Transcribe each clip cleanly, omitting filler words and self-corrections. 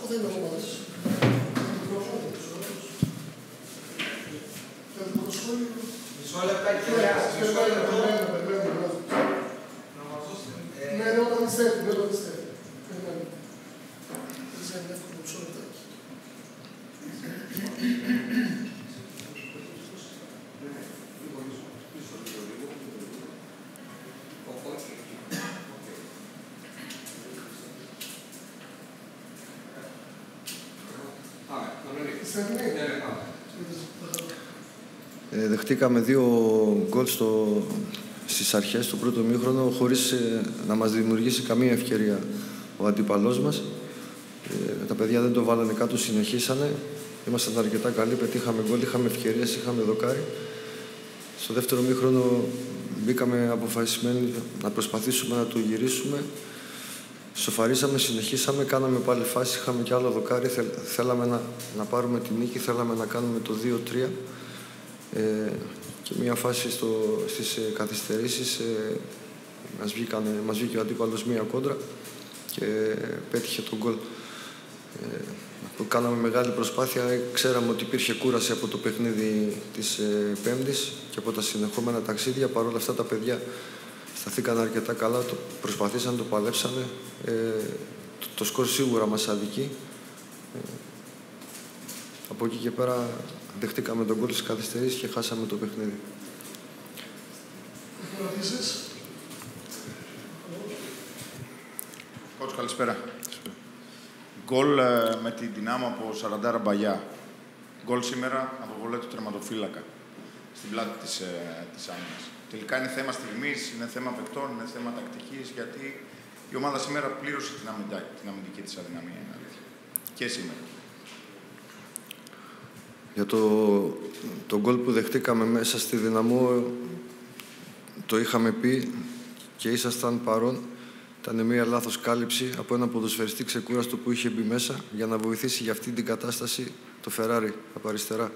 δεν είναι ομάδες. Μισό λεπτάκι. Ναι, δεν όταν πιστεύει, δεν όταν πιστεύει. Δεν είναι εύκολο, μισό λεπτάκι. Δεχτήκαμε 2 γκολ στις αρχές του πρώτου ημίχρονου χωρίς να μας δημιουργήσει καμία ευκαιρία ο αντίπαλός μας. Τα παιδιά δεν το βάλανε κάτω, συνεχίσανε. Ήμασταν αρκετά καλοί, πετύχαμε γκολ, είχαμε ευκαιρίες, είχαμε δοκάρι. Στο δεύτερο ημίχρονο μπήκαμε αποφασισμένοι να προσπαθήσουμε να το γυρίσουμε. Σοφαρίσαμε, συνεχίσαμε, κάναμε πάλι φάση, είχαμε κι άλλο δοκάρι. Θέλαμε να πάρουμε την νίκη, θέλαμε να κάνουμε το 2-3. Και μια φάση στις καθυστερήσεις μας βγήκε ο αντίπαλος μία κόντρα και πέτυχε τον γκολ. Κάναμε μεγάλη προσπάθεια, ξέραμε ότι υπήρχε κούραση από το παιχνίδι της Πέμπτης και από τα συνεχόμενα ταξίδια. Παρ' όλα αυτά τα παιδιά σταθήκαν αρκετά καλά, προσπαθήσαν, το παλέψανε. Το σκορ σίγουρα μας αδικεί. Από εκεί και πέρα δεχτήκαμε τον γκολ στις καθυστερήσεις και χάσαμε το παιχνίδι. Κότς, καλησπέρα. Γκολ με την Δυνάμω από 40 μπαγιά. Γκολ σήμερα από βολέ του τερματοφύλακα στην πλάτη της άμυνας. Τελικά είναι θέμα στιγμής, είναι θέμα παικτών, είναι θέμα τακτικής, γιατί η ομάδα σήμερα πλήρωσε την αμυντική της αδυναμία, είναι αλήθεια. Και σήμερα. Για το γκολ που δεχτήκαμε μέσα στη Δυναμό, το είχαμε πει και ήσασταν παρόν. Ήταν μια λάθος κάλυψη από ένα ποδοσφαιριστή ξεκούραστο που είχε μπει μέσα για να βοηθήσει για αυτή την κατάσταση το Φεράρι από αριστερά.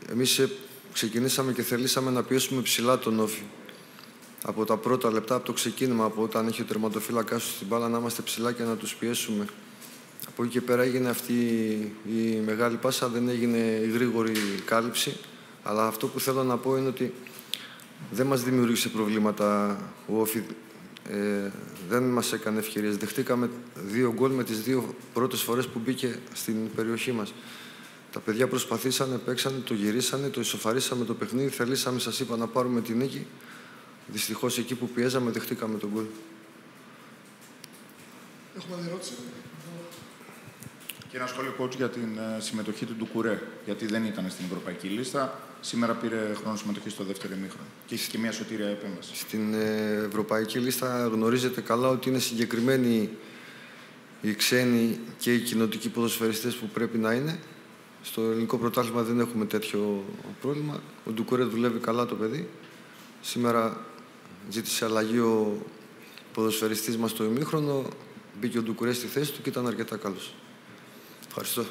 Εμείς ξεκινήσαμε και θελήσαμε να πιέσουμε ψηλά τον ΟΦΗ. Από τα πρώτα λεπτά, από το ξεκίνημα, από όταν είχε ο τερματοφύλακας του στην μπάλα, να είμαστε ψηλά και να τους πιέσουμε. Από εκεί και πέρα έγινε αυτή η μεγάλη πάσα, δεν έγινε η γρήγορη κάλυψη. Αλλά αυτό που θέλω να πω είναι ότι δεν μας δημιούργησε προβλήματα ο ΟΦΗ. Δεν μας έκανε ευκαιρίες. Δεχτήκαμε 2 γκολ με τις 2 πρώτες φορές που μπήκε στην περιοχή μας. Τα παιδιά προσπαθήσανε, παίξανε, το γυρίσανε, το ισοφαρίσαμε το παιχνίδι. Θελήσαμε, σας είπα, να πάρουμε την νίκη. Δυστυχώς εκεί που πιέζαμε δεχτήκαμε τον γκολ. Έχουμε άλλη ερώτηση. Και ένα σχόλιο, coach, για την συμμετοχή του Ντουκουρέ. Γιατί δεν ήταν στην ευρωπαϊκή λίστα. Σήμερα πήρε χρόνο συμμετοχή στο δεύτερο ημίχρονο. Και είχε και μια σωτήρια επέμβαση. Στην ευρωπαϊκή λίστα γνωρίζετε καλά ότι είναι συγκεκριμένοι οι ξένοι και οι κοινοτικοί ποδοσφαιριστές που πρέπει να είναι. Στο ελληνικό πρωτάθλημα δεν έχουμε τέτοιο πρόβλημα. Ο Ντουκουρέ δουλεύει καλά το παιδί. Σήμερα ζήτησε αλλαγή ο ποδοσφαιριστής μας στο ημίχρονο. Μπήκε ο Ντουκουρέ στη θέση του και ήταν αρκετά καλός. Ευχαριστώ.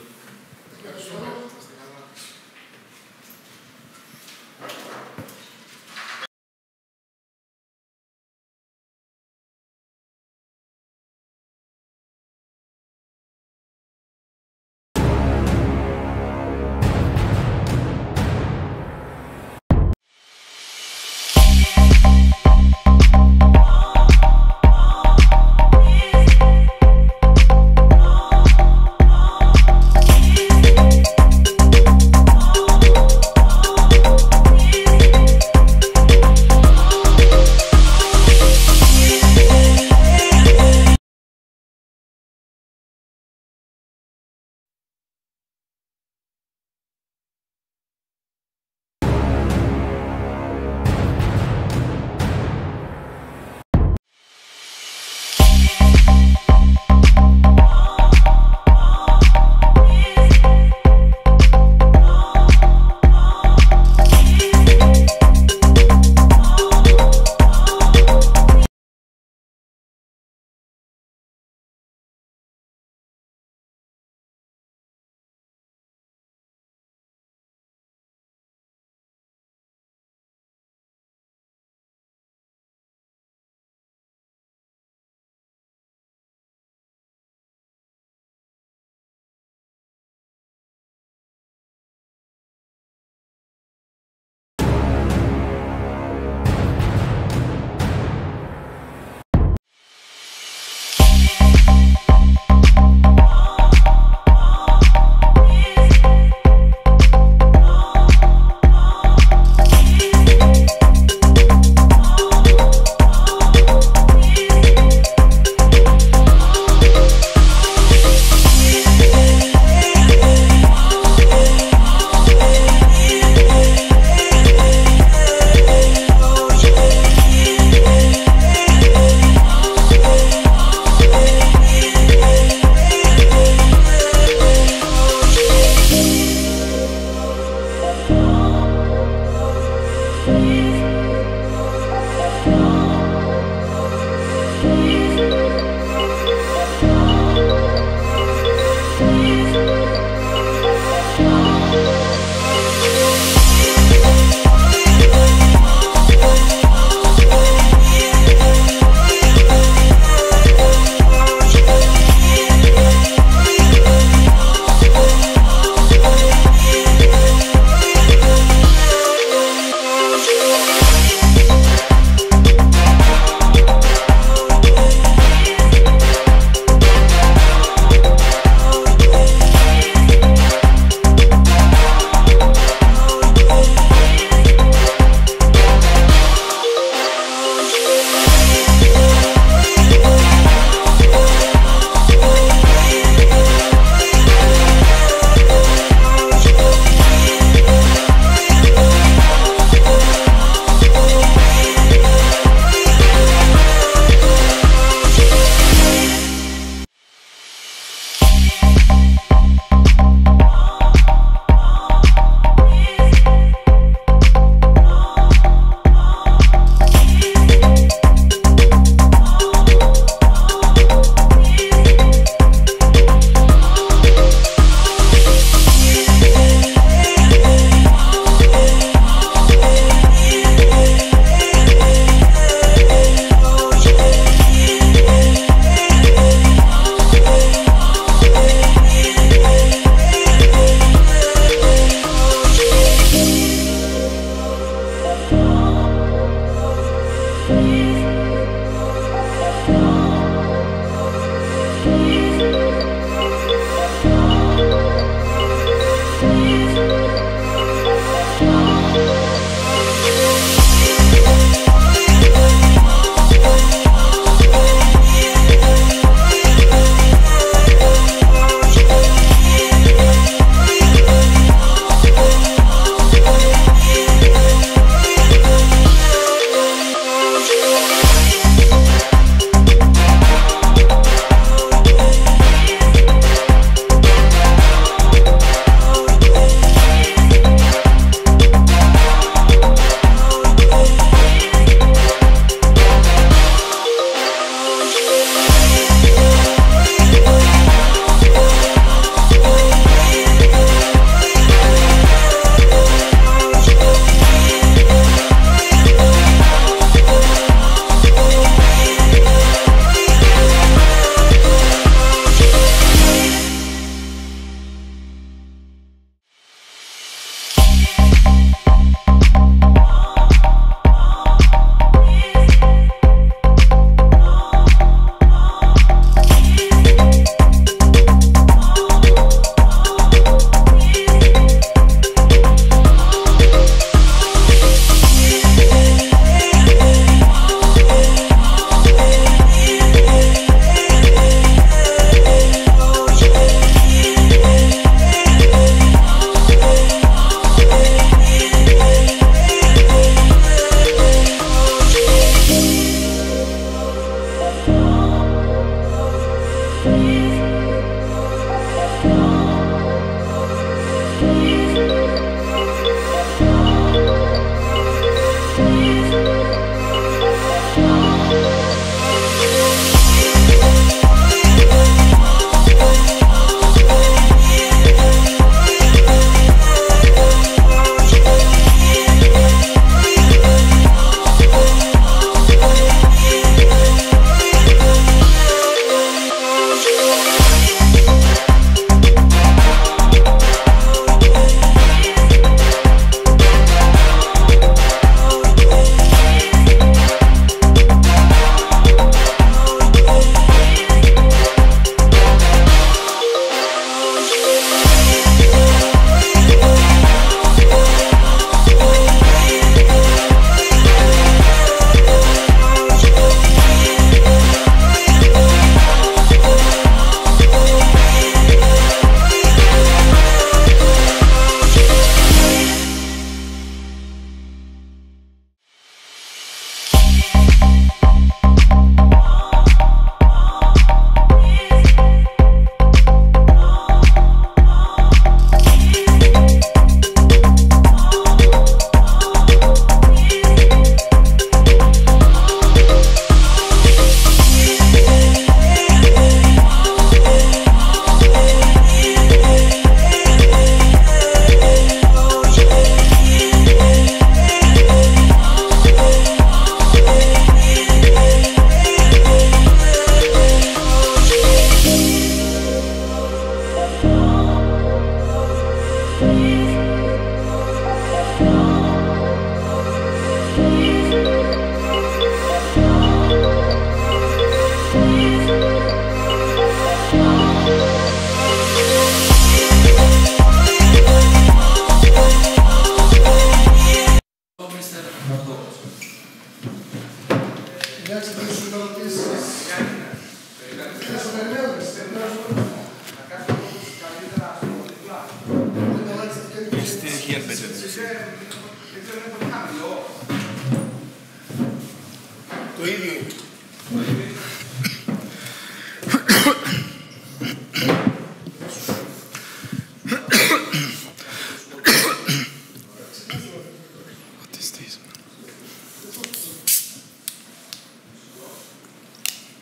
Το ίδιο.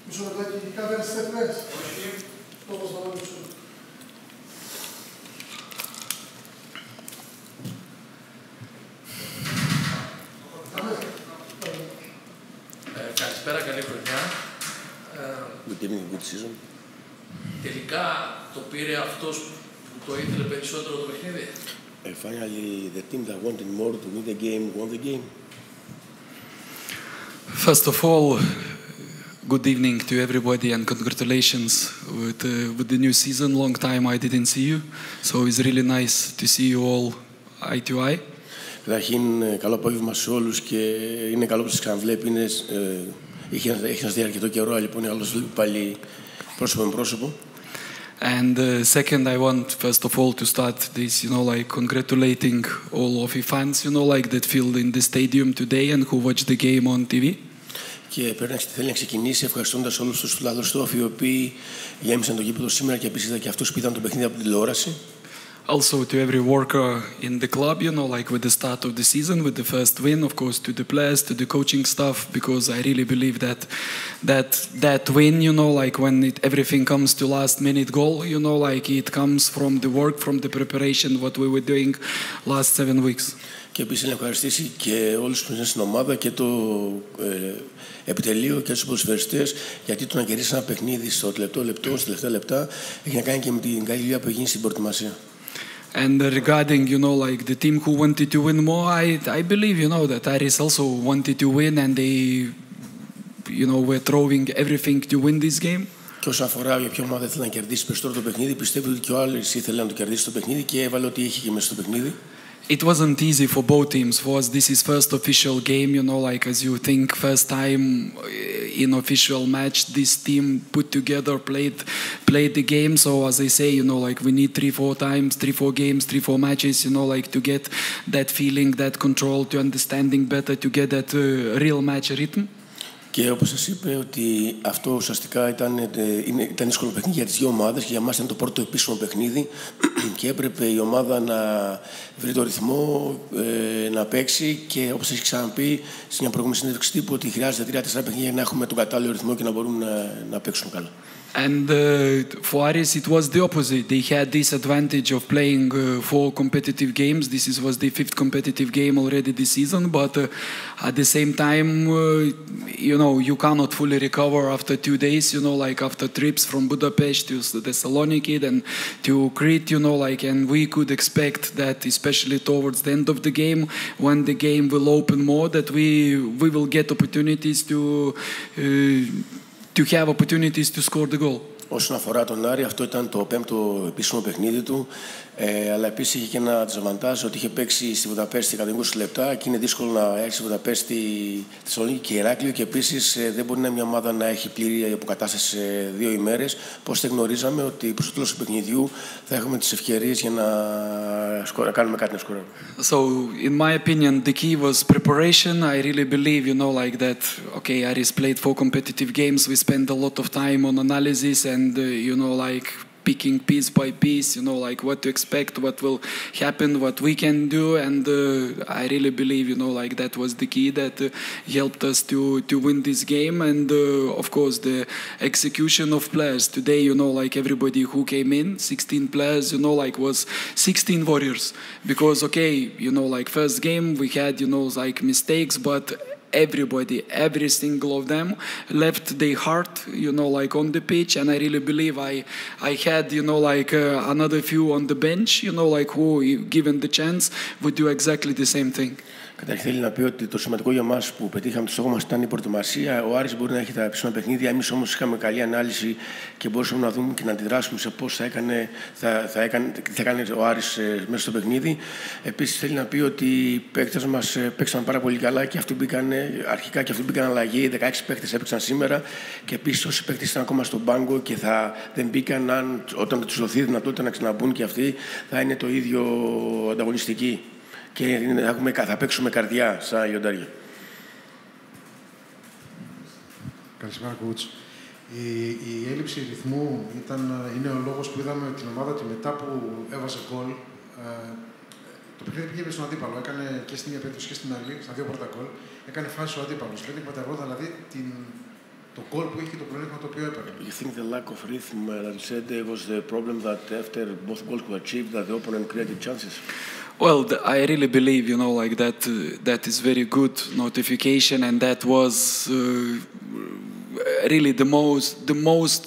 Μισό λεπτάκι, ειδικά δεν είστε εθνές. Όπως να βάλω μισό. Καλησπέρα, καλή χρονιά. Good evening, good season. Τελικά το πήρε αυτός που το ήθελε περισσότερο το παιχνίδι. Finally, the team that wanted more to win the game won the game. First of all, good evening to everybody and congratulations with the new season. Long time I didn't see you, so it's really nice to see you all eye to eye. Καταρχήν, καλό απόγευμα σε όλους και είναι καλό που σας ξαναβλέπει. Έχει να δει αρκετό καιρό, λοιπόν, είναι καλώς πάλι πρόσωπο με πρόσωπο. And second, I want first of all to start this, like congratulating all ΟΦΗ fans, like that filled in the stadium today and who watched the game on TV. Και θέλει να ξεκινήσει ευχαριστώντας όλους τους φιλάδους του ΟΦΗ, οι οποίοι γέμισαν το γήπεδο σήμερα και επίσης και αυτούς που είδαν το παιχνίδι από την τηλεόραση. Also to every worker in the club, like with the start of the season, with the first win, of course, to the players, to the coaching staff, because I really believe that win, like when everything comes to last minute goal, like it comes from the work, from the preparation, what we were doing last 7 weeks. Και επίσης να ευχαριστήσει και όλους που είναι στην ομάδα και το επιτελείο και τους ποδοσφαιριστές, γιατί το να κερδίσει ένα παιχνίδι στο τελευταίο λεπτό, στα τελευταία λεπτά, έχει να κάνει και με την καλή δουλειά που έχει γίνει στην προετοιμασία. And regarding, like the team who wanted to win more, I believe, that Aris also wanted to win and they, were throwing everything to win this game. Και όσον αφορά για ποια ομάδα ήθελε να κερδίσει περισσότερο το παιχνίδι, πιστεύω ότι και ο Άρης ήθελε να το κερδίσει το παιχνίδι και έβαλε ό,τι είχε και μέσα στο παιχνίδι. It wasn't easy for both teams. For us, this is first official game, like as you think, first time in official match, this team put together, played the game. So as I say, like we need 3-4 times, 3-4 games, 3-4 matches, like to get that feeling, that control, to understanding better, to get that real match rhythm. Και όπως σας είπε, ότι αυτό ουσιαστικά ήταν δύσκολο παιχνίδι για τις δύο ομάδες και για μας ήταν το πρώτο επίσημο παιχνίδι και έπρεπε η ομάδα να βρει το ρυθμό, να παίξει και όπως έχει ξαναπεί σε μια προηγούμενη συνέντευξη τύπου ότι χρειάζεται 3-4 παιχνίδια για να έχουμε τον κατάλληλο ρυθμό και να μπορούμε να παίξουμε καλά. And for Aris, it was the opposite. They had this advantage of playing 4 competitive games. This was the 5th competitive game already this season. But at the same time, you cannot fully recover after 2 days. Like after trips from Budapest to Thessaloniki, then to Crete. And we could expect that, especially towards the end of the game, when the game will open more, that we will get opportunities to have opportunities to score the goal. Όσον αφορά τον Άρη, αυτό ήταν το 5ο επίσημο παιχνίδι του. Αλλά επίσης είχε και ένα ντεζαβαντάζ ότι είχε παίξει στη Βουδαπέστη 120 λεπτά και είναι δύσκολο να έρθει στη Βουδαπέστη, Θεσσαλονίκη και Ηράκλειο και επίσης δεν μπορεί να είναι μια ομάδα να έχει πλήρη αποκατάσταση σε 2 ημέρες. Πώς δεν γνωρίζαμε ότι προς το τέλος του παιχνιδιού θα έχουμε τις ευκαιρίες για να κάνουμε κάτι να σκοράρουμε. So, in my opinion, the key was preparation. I really believe, like that, okay, Aris played 4 competitive games. We spent a lot of time on analysis and, like picking piece by piece, like what to expect, what will happen, what we can do. And I really believe, like that was the key that helped us to win this game. And of course, the execution of players. Today, like everybody who came in, 16 players, like was 16 warriors. Because, okay, like first game we had, like mistakes, but everybody, every single of them left their heart, like on the pitch. And I really believe I had, like another few on the bench, like who, given the chance, would do exactly the same thing. Καταρχήν θέλει να πει ότι το σημαντικό για μας που πετύχαμε το στόχο μας ήταν η προετοιμασία. Ο Άρης μπορεί να έχει τα επίσημα παιχνίδια. Εμείς όμως είχαμε καλή ανάλυση και μπορούσαμε να δούμε και να αντιδράσουμε σε πώς θα έκανε ο Άρης μέσα στο παιχνίδι. Επίσης θέλει να πει ότι οι παίκτες μας παίξαν πάρα πολύ καλά και αυτοί μπήκαν αλλαγή. 16 παίκτες έπαιξαν σήμερα και επίσης όσοι παίκτες ήταν ακόμα στον πάγκο και δεν μπήκαν, όταν τους δοθεί η δυνατότητα να ξαναμπούν και αυτοί, θα είναι το ίδιο ανταγωνιστικοί. Και θα παίξουμε καρδιά σαν λιοντάρια. Καλησπέρα, Κούτς. Η έλλειψη ρυθμού είναι ο λόγος που είδαμε την ομάδα ότι μετά που έβαζε γκολ, το παιχνίδι πήγε στον αντίπαλο. Έκανε και στην μία περίπτωση και στην άλλη, στα δύο πρώτα γκολ, έκανε φάση ο αντίπαλος. Δεν εκμεταλλευόταν δηλαδή το γκολ που είχε, το πλεονέκτημα το οποίο έπαιρνε. You think the lack of rhythm, as you said, was the problem that after both goals were achieved, that the opponent created chances? Well, I really believe, like that is very good notification, and that was really the most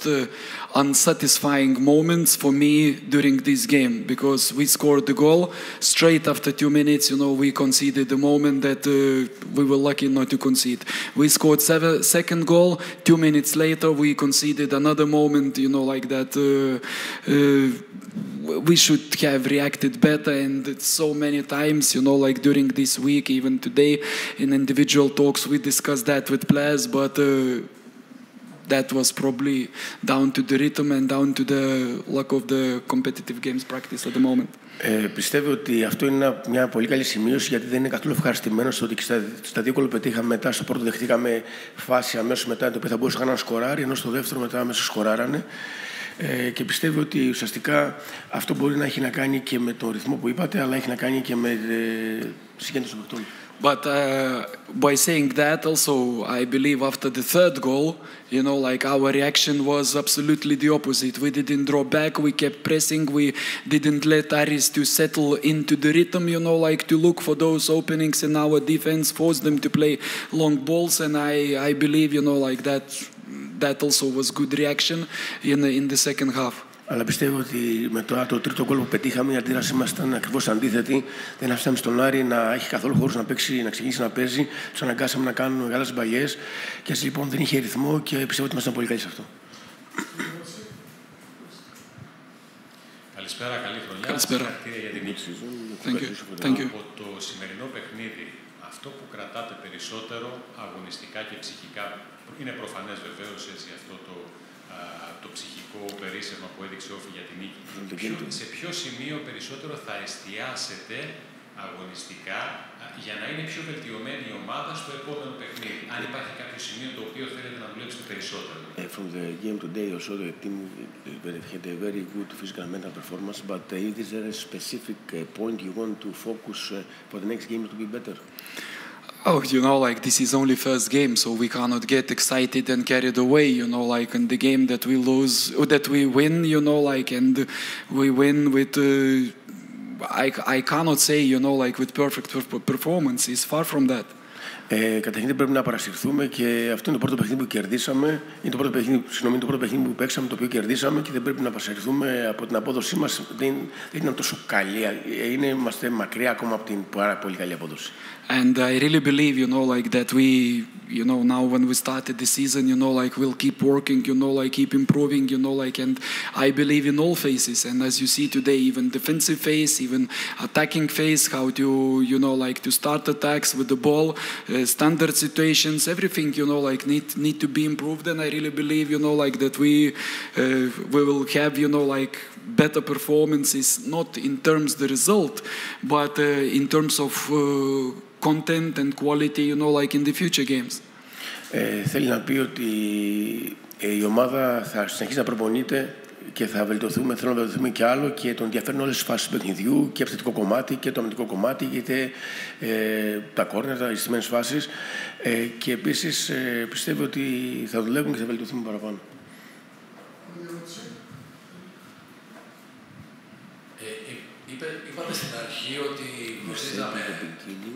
unsatisfying moments for me during this game, because we scored the goal straight after 2 minutes. We conceded the moment that we were lucky not to concede. We scored second goal. 2 minutes later, we conceded another moment. Like that. We should have reacted better, and so many times, like during this week, even today, in individual talks, we discussed that with players, but that was probably down to the rhythm and down to the lack of the competitive games practice at the moment. Πιστεύω ότι αυτό είναι μια πολύ καλή σημείωση, γιατί δεν είναι καθόλου ευχαριστημένος ότι στα δύο γκολ που πετύχαμε μετά, στο πρώτο δεχτήκαμε φάση αμέσως μετά, το οποίο θα μπορούσε να σκοράρει, ενώ στο δεύτερο μετά αμέσως σκοράρανε. Και πιστεύω ότι ουσιαστικά αυτό μπορεί να έχει να κάνει και με τον ρυθμό που είπατε, αλλά έχει να κάνει και με συγκέντρωση των παιχτών. But by saying that, also, I believe after the third goal, our reaction was absolutely the opposite. We didn't draw back, we kept pressing, we didn't let Aris to settle into the rhythm, to look for those openings in our defense, force them to play long balls, and I believe, that also was good reaction in the second half. Αλλά πιστεύω ότι με το τρίτο γκολ που πετύχαμε, η αντίδρασή μας ήταν ακριβώς αντίθετη. Δεν αφήσαμε στον Άρη να έχει καθόλου χώρους να ξεκινήσει να παίζει. Τους αναγκάσαμε να κάνουν μεγάλες μπαγιές. Και έτσι λοιπόν δεν είχε ρυθμό και πιστεύω ότι ήμασταν πολύ καλοί σε αυτό. Καλησπέρα, καλή χρονιά. Καλησπέρα. Συγχαρητήρια για την νίκη. Thank you. Από το σημερινό παιχνίδι, αυτό που κρατάτε περισσότερο αγωνιστικά και ψυχικά, είναι προφανές βεβαίως έτσι αυτό το ψυχικό περίσσευμα που έδειξε όφη για την νίκη. Σε ποιο σημείο περισσότερο θα εστιάσετε αγωνιστικά για να είναι πιο βελτιωμένη η ομάδα στο επόμενο παιχνίδι? Αν υπάρχει κάποιο σημείο το οποίο θέλετε να δουλέψετε περισσότερο. From the game today, also the team had a very good physical and mental performance, but is there a specific point you want to focus for the next game to be better? Oh, this is only first game, so we cannot get excited and carried away, in the game that we lose, or that we win, and we win with, I cannot say, with perfect performance. It's far from that. Καταρχήν δεν πρέπει να παρασυρθούμε και αυτό είναι το πρώτο παιχνίδι που κερδίσαμε. Είναι το πρώτο παιχνίδι που παίξαμε, το οποίο κερδίσαμε και δεν πρέπει να παρασυρθούμε από την απόδοσή μας. Δεν ήταν τόσο καλή. Είμαστε μακριά ακόμα από την πάρα πολύ καλή απόδοση. And I really believe, that we, now when we started the season, we'll keep working, keep improving, and I believe in all phases. And as you see today, even defensive phase, even attacking phase, how to, to start attacks with the ball, standard situations, everything, need to be improved. And I really believe, that we will have, better performances, not in terms of the result, but in terms of content and quality, in the future games. Θέλει να πει ότι η ομάδα θα συνεχίσει να προπονείται και θα βελτιωθούμε, θέλω να βελτιωθούμε και άλλο και τον ενδιαφέρουν όλες τις φάσεις του παιχνιδιού και επιθετικό κομμάτι και το αμυντικό κομμάτι, είτε τα κόρνερ, οι στημένες φάσεις και επίσης πιστεύω ότι θα δουλεύουμε και θα βελτιωθούμε παραπάνω. Είπατε στην αρχή ότι γνωρίζαμε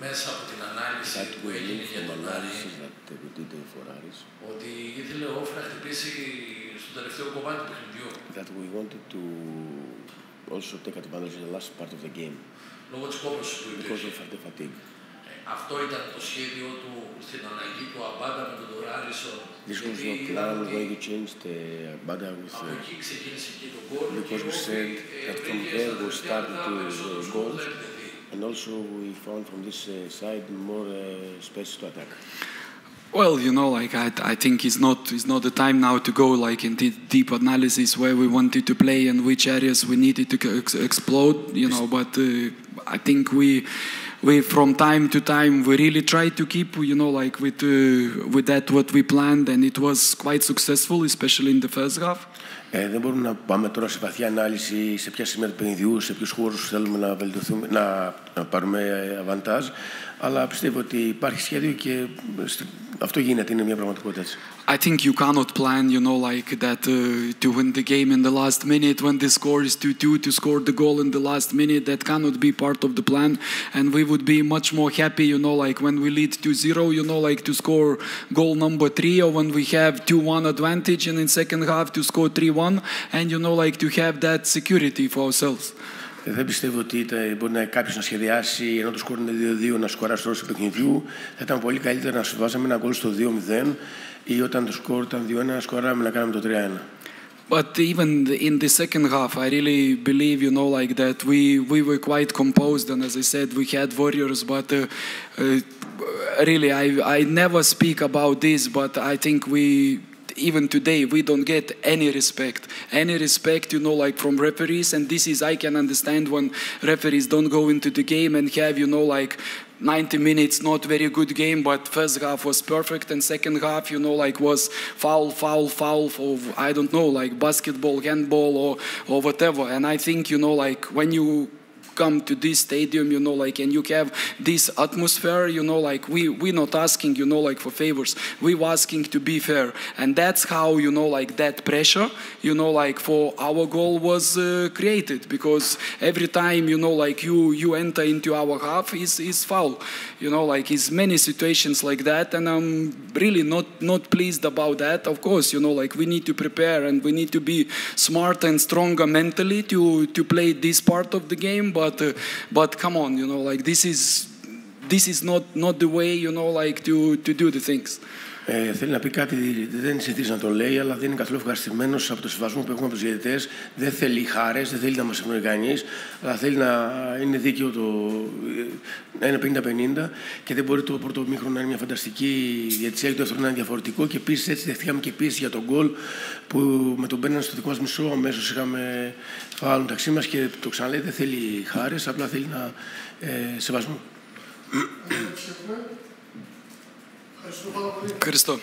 μέσα από την ανάλυση που έγινε για τον Άρη ότι ήθελε ο ΟΦΗ να χτυπήσει στο τελευταίο κομμάτι του παιχνιδιού. That we wanted to also take advantage of the last part of the game. Λόγω της κόπωσης που υπήρχε. Because of the fatigue. Αυτό ήταν το σχέδιο του στην αλλαγή του Αμπάντα με τον Δωράρισο. This was your plan when you changed the Abbada with Από εκεί ξεκίνησε και το γκολ. because we said that from there we started to goals, and also we found from this side more space to attack. Well, you know, like I think it's not the time now to go like into deep analysis where we wanted to play and which areas we needed to explode, you know. But I think we from time to time we really tried to keep, you know, like with that what we planned, and it was quite successful, especially in the first half. Δεν μπορούμε να πάμε τώρα σε βαθιά ανάλυση σε ποια σημεία του παιχνιδιού, σε ποιους χώρους θέλουμε να βελτιωθούμε, να πάρουμε αβαντάζ, αλλά πιστεύω ότι υπάρχει σχέδιο και αυτό γίνεται, είναι μια πραγματικότητα έτσι. I think you cannot plan, you know, like that to win the game in the last minute when the score is 2-2 to score the goal in the last minute. That cannot be part of the plan, and we would be much more happy, you know, like when we lead 2-0, you know, like to score goal number 3, or when we have 2-1 advantage and in second half to score 3-1, and you know, like to have that security for ourselves. Δεν πιστεύω ότι μπορεί κάποιος να σχεδιάσει ενώ το σκορ είναι 2-2 να σκοράσει το όλο του παιχνιδιού. Θα ήταν πολύ καλύτερα να βάζαμε ένα γκολ στο 2-0 ή όταν το σκορ ήταν 2-1 να σκοράμε να κάνουμε το 3-1. But even in the second half, I really believe, you know, like that we were quite composed, and as I said, we had warriors. But really, I never speak about this, but I think even today, we don't get any respect, you know, like from referees. And this is, I can understand when referees don't go into the game and have, you know, like 90 minutes, not very good game, but first half was perfect, and second half, you know, like was foul for, I don't know, like basketball, handball, or whatever. And I think, you know, like when you come to this stadium, you know, like, and you have this atmosphere, you know, like we're not asking, you know, like for favors, we're asking to be fair. And that's how, you know, like that pressure, you know, like for our goal was created, because every time, you know, like you enter into our half is foul, you know, like it's many situations like that, and I'm really not pleased about that. Of course, you know, like we need to prepare and we need to be smarter and stronger mentally to play this part of the game, but come on, you know, like this is not the way, you know, like to do the things. Θέλει να πει κάτι, δεν είναι συνηθίζει να το λέει, αλλά δεν είναι καθόλου ευχαριστημένος από το σεβασμό που έχουμε από τους διαιτητές. Δεν θέλει χάρες, δεν θέλει να μας ευνοεί κανείς, αλλά θέλει να είναι δίκαιο να είναι 50-50 και δεν μπορεί το πρώτο μήχρονο να είναι μια φανταστική διαιτησία και το δεύτερο να είναι διαφορετικό. Και επίσης έτσι δεχτήκαμε και πίεση για τον γκολ που με τον μπαίνανε στο δικό μας μισό. Αμέσως είχαμε φάουλ μεταξύ μας και το ξαναλέει, δεν θέλει χάρες, απλά θέλει να σεβασμό. Ευχαριστώ πάρα πολύ. Ευχαριστώ.